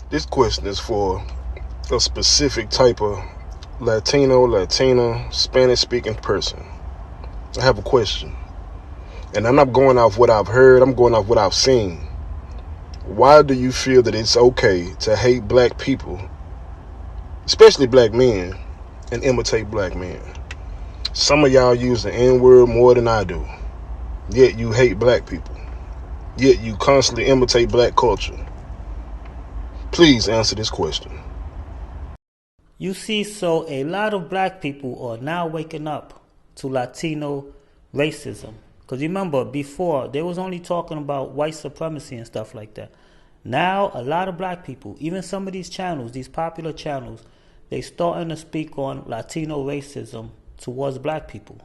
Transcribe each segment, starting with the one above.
This question is for a specific type of Latino, Latina, Spanish-speaking person. I have a question. And I'm not going off what I've heard, I'm going off what I've seen. Why do you feel that it's okay to hate black people, especially black men, and imitate black men? Some of y'all use the N-word more than I do. Yet you hate black people. Yet you constantly imitate black culture. Please answer this question. You see, so a lot of black people are now waking up to Latino racism. Because remember, before, they was only talking about white supremacy and stuff like that. Now, a lot of black people, even some of these channels, these popular channels, they starting to speak on Latino racism towards black people.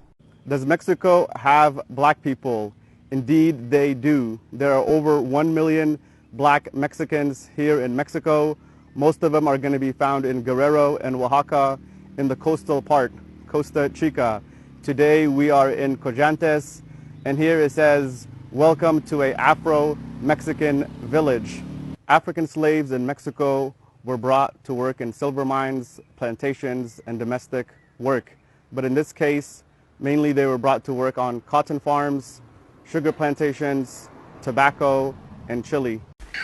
Does Mexico have black people? Indeed, they do. There are over 1 million black Mexicans here in Mexico. Most of them are going to be found in Guerrero and Oaxaca in the coastal part, Costa Chica. Today we are in Coyantes, and here it says, "Welcome to a Afro-Mexican village." African slaves in Mexico were brought to work in silver mines, plantations, and domestic work. But in this case, mainly they were brought to work on cotton farms, sugar plantations, tobacco, and chili.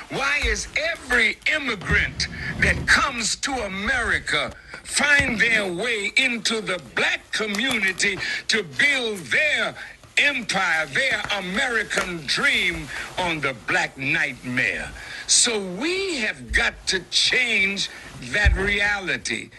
Why is every immigrant that comes to America find their way into the black community to build their empire, their American dream on the black nightmare? So we have got to change that reality.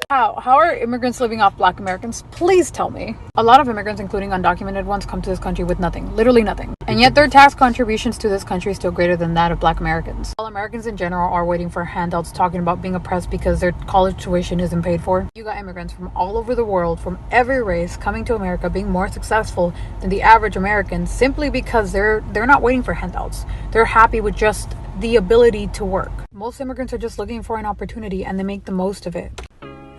How are immigrants living off black Americans? Please tell me. A lot of immigrants, including undocumented ones, come to this country with nothing. Literally nothing. And yet their tax contributions to this country is still greater than that of black Americans. While Americans in general are waiting for handouts, talking about being oppressed because their college tuition isn't paid for, you got immigrants from all over the world, from every race, coming to America, being more successful than the average American, simply because they're not waiting for handouts. They're happy with just the ability to work. Most immigrants are just looking for an opportunity, and they make the most of it.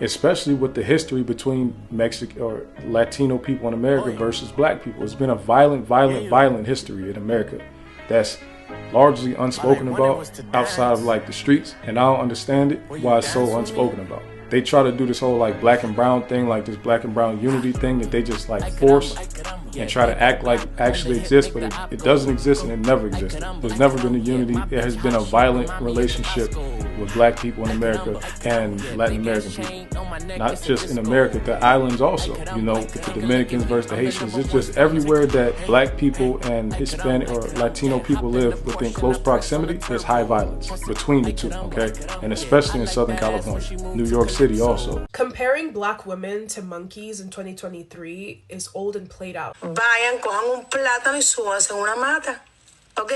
Especially with the history between Mexican or Latino people in America versus black people. It's been a violent history in America that's largely unspoken about outside of like the streets, and I don't understand it, why it's so unspoken about. They try to do this whole like black and brown thing, like this black and brown unity thing that they just like force and try to act like actually exists, but it doesn't exist and it never existed. There's never been a unity. It has been a violent relationship with black people in America and Latin American people. Not just in America, the islands also, you know, with the Dominicans versus the Haitians. It's just everywhere that black people and Hispanic or Latino people live within close proximity, there's high violence between the two, okay? And especially in Southern California, New York City also. Comparing black women to monkeys in 2023 is old and played out. Vayan, cojan un plátano y súbanse en una mata, ¿ok?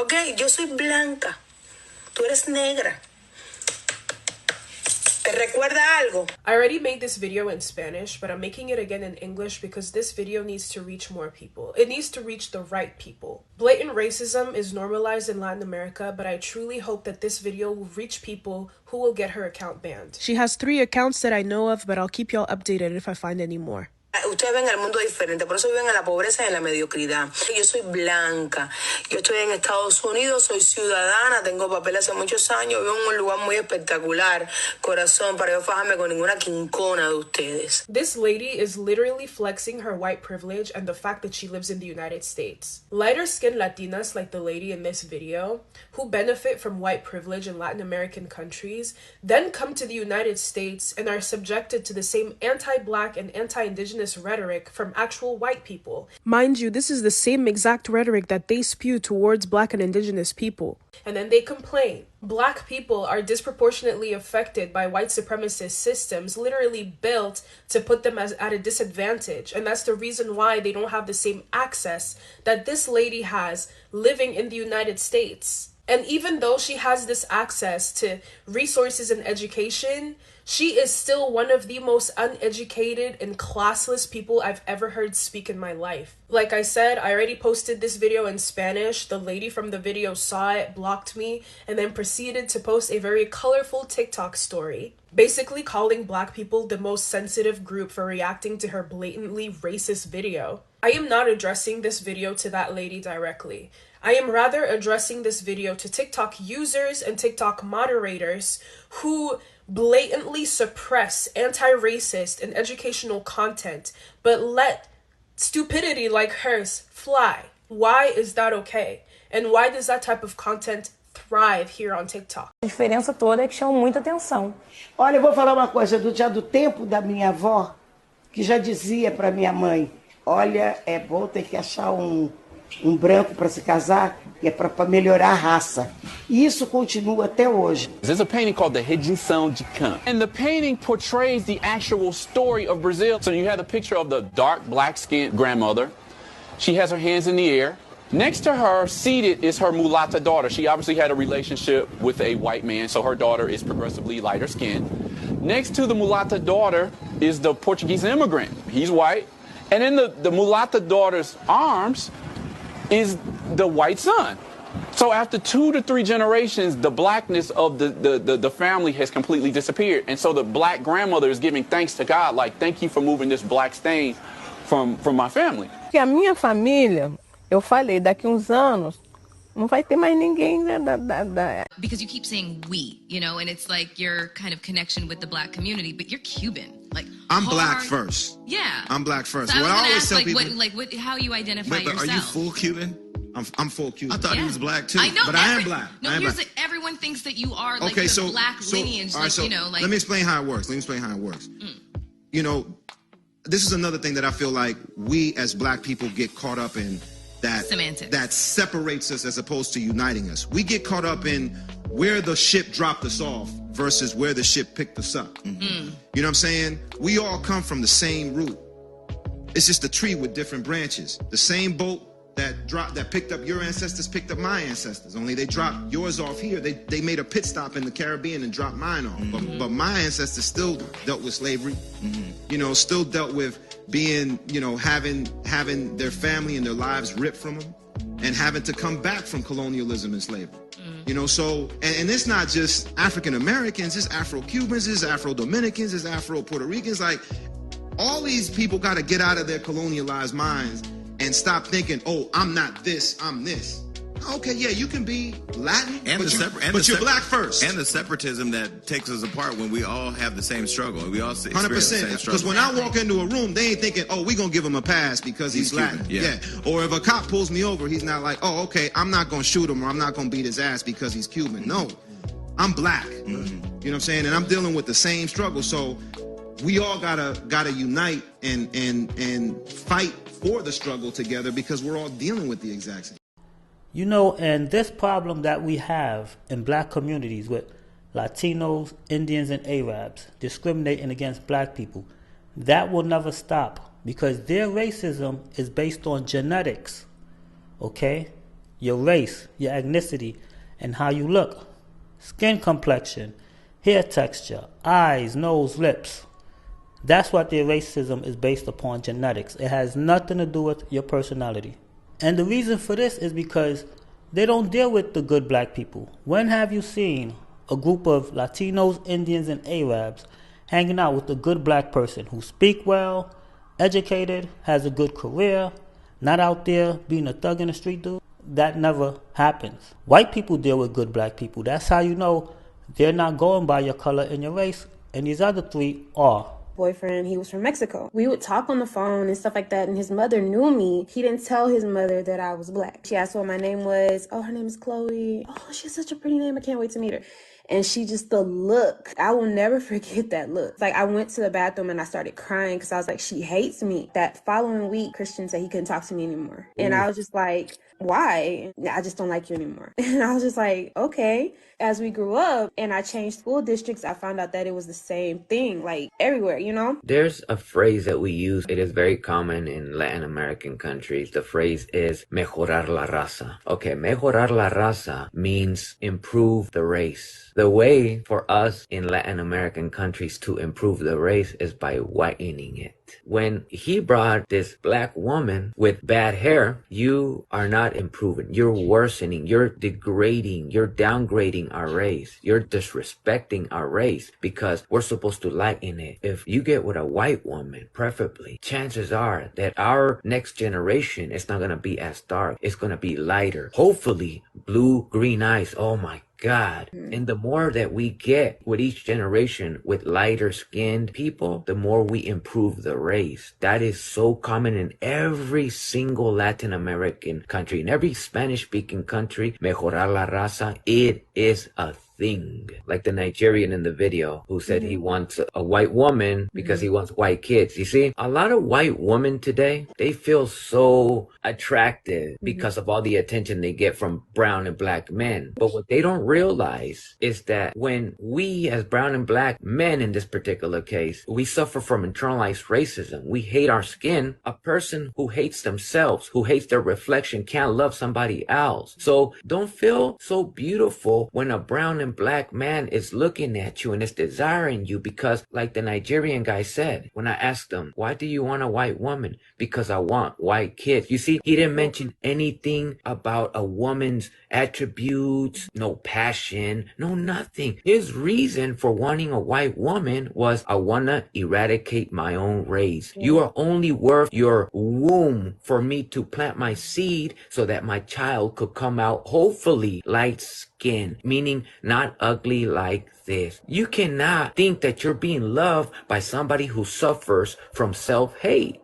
¿Ok? Yo soy blanca, tú eres negra. ¿Te recuerda algo? I already made this video in Spanish, but I'm making it again in English because this video needs to reach more people. It needs to reach the right people. Blatant racism is normalized in Latin America, but I truly hope that this video will reach people who will get her account banned. She has 3 accounts that I know of, but I'll keep y'all updated if I find any more. Ustedes ven el mundo diferente, por eso viven en la pobreza y en la mediocridad. Yo soy blanca, yo estoy en Estados Unidos, soy ciudadana, tengo papel hace muchos años, vivo en un lugar muy espectacular, corazón, para yo fajarme con ninguna quincona de ustedes. This lady is literally flexing her white privilege and the fact that she lives in the United States. Lighter-skinned Latinas like the lady in this video, who benefit from white privilege in Latin American countries, then come to the United States and are subjected to the same anti-black and anti-indigenous rhetoric from actual white people. Mind you, this is the same exact rhetoric that they spew towards black and indigenous people. And then they complain. Black people are disproportionately affected by white supremacist systems literally built to put them at a disadvantage. And that's the reason why they don't have the same access that this lady has living in the United States. And even though she has this access to resources and education, she is still one of the most uneducated and classless people I've ever heard speak in my life. Like I said, I already posted this video in Spanish. The lady from the video saw it, blocked me, and then proceeded to post a very colorful TikTok story, basically calling black people the most sensitive group for reacting to her blatantly racist video. I am not addressing this video to that lady directly. I am rather addressing this video to TikTok users and TikTok moderators who blatantly suppress anti-racist and educational content, but let stupidity like hers fly. Why is that okay? And why does that type of content thrive here on TikTok? A diferença toda é que chama muita atenção. Olha, eu vou falar uma coisa já do tempo da minha avó, que já dizia para minha mãe, olha, é bom ter que achar um branco para se casar, que é para melhorar a raça. E isso continua até hoje. There's a painting called The Rejeição de Khan. And the painting portrays the actual story of Brazil. So you have the picture of the dark, black-skinned grandmother. She has her hands in the air. Next to her, seated, is her mulatta daughter. She obviously had a relationship with a white man, so her daughter is progressively lighter skinned. Next to the mulatta daughter is the Portuguese immigrant. He's white. And in the mulatta daughter's arms is the white son. So after 2 to 3 generations, the blackness of the family has completely disappeared. And so the black grandmother is giving thanks to God, like, thank you for moving this black stain from my family. Porque a minha família, eu falei, daqui uns anos, não vai ter mais ninguém da... Because you keep saying we, you know, and it's like your kind of connection with the black community, but you're Cuban. Like, I'm black first. Yeah. I'm black first. So what I I always ask, tell like, people, how you identify wait, but yourself. are you full Cuban? I'm full Cuban. I thought he was black too. I know, but I am black. No, here's it. Everyone thinks that you are like the black lineage, all right, like, you know, like. Let me explain how it works. You know, this is another thing that I feel like we as black people get caught up in, that semantics. That separates us as opposed to uniting us. We get caught up in where the ship dropped us off versus where the ship picked us up. You know what I'm saying? We all come from the same root. It's just a tree with different branches. The same boat that picked up your ancestors picked up my ancestors. Only they dropped yours off here. They made a pit stop in the Caribbean and dropped mine off. But my ancestors still dealt with slavery. You know, still dealt with being, you know, having their family and their lives ripped from them, and having to come back from colonialism and slavery. You know, so, and it's not just African Americans, it's Afro-Cubans, it's Afro-Dominicans, it's Afro-Puerto Ricans. Like, all these people got to get out of their colonialized minds and stop thinking, oh, I'm not this, I'm this. Okay, yeah, you can be Latin, but you're black first. And the separatism that takes us apart when we all have the same struggle. We all experience 100%. The same struggle. Because when I walk into a room, they ain't thinking, oh, we going to give him a pass because he's Latin. Yeah. Or if a cop pulls me over, he's not like, oh, okay, I'm not going to shoot him or I'm not going to beat his ass because he's Cuban. No, I'm black. You know what I'm saying? And I'm dealing with the same struggle. So we all gotta unite and fight for the struggle together because we're all dealing with the exact same. You know, and this problem that we have in black communities with Latinos, Indians, and Arabs discriminating against black people, that will never stop because their racism is based on genetics, okay? Your race, your ethnicity, and how you look. Skin complexion, hair texture, eyes, nose, lips. That's what their racism is based upon, genetics. It has nothing to do with your personality. And the reason for this is because they don't deal with the good black people. When have you seen a group of Latinos, Indians, and Arabs hanging out with a good black person who speak well, educated, has a good career, not out there being a thug in the street dude? That never happens. White people deal with good black people. That's how you know they're not going by your color and your race. And these other three are. Boyfriend, he was from Mexico. We would talk on the phone and stuff like that, and his mother knew me. He didn't tell his mother that I was black. She asked what my name was. Oh, her name is Chloe. Oh, she has such a pretty name. I can't wait to meet her. And she just, the look, I will never forget that look. Like, I went to the bathroom and I started crying because I was like, she hates me. That following week, Christian said he couldn't talk to me anymore. And I was just like, why? I just don't like you anymore. And I was just like, okay. As we grew up and I changed school districts, I found out that it was the same thing, like everywhere, you know? There's a phrase that we use. It is very common in Latin American countries. The phrase is mejorar la raza. Okay, mejorar la raza means improve the race. The way for us in Latin American countries to improve the race is by whitening it. when he brought this black woman with bad hair, you are not improving. You're worsening. You're degrading. You're downgrading our race. You're disrespecting our race because we're supposed to lighten it. If you get with a white woman, preferably, chances are that our next generation is not going to be as dark. It's going to be lighter. Hopefully, blue, green eyes. Oh my God. And the more that we get with each generation with lighter skinned people, the more we improve the race. That is so common in every single Latin American country, in every Spanish speaking country. Mejorar la raza, it is a thing. Like the Nigerian in the video who said he wants a white woman because he wants white kids. You see, a lot of white women today, they feel so attractive because of all the attention they get from brown and black men. But what they don't realize is that when we as brown and black men in this particular case, we suffer from internalized racism. We hate our skin. A person who hates themselves, who hates their reflection, can't love somebody else. So don't feel so beautiful when a brown and black man is looking at you and is desiring you, because like the Nigerian guy said, when I asked him, why do you want a white woman? Because I want white kids. You see, he didn't mention anything about a woman's attributes, no passion, no nothing. His reason for wanting a white woman was, I want to eradicate my own race. You are only worth your womb for me to plant my seed so that my child could come out hopefully light skin, meaning not ugly like this. You cannot think that you're being loved by somebody who suffers from self-hate.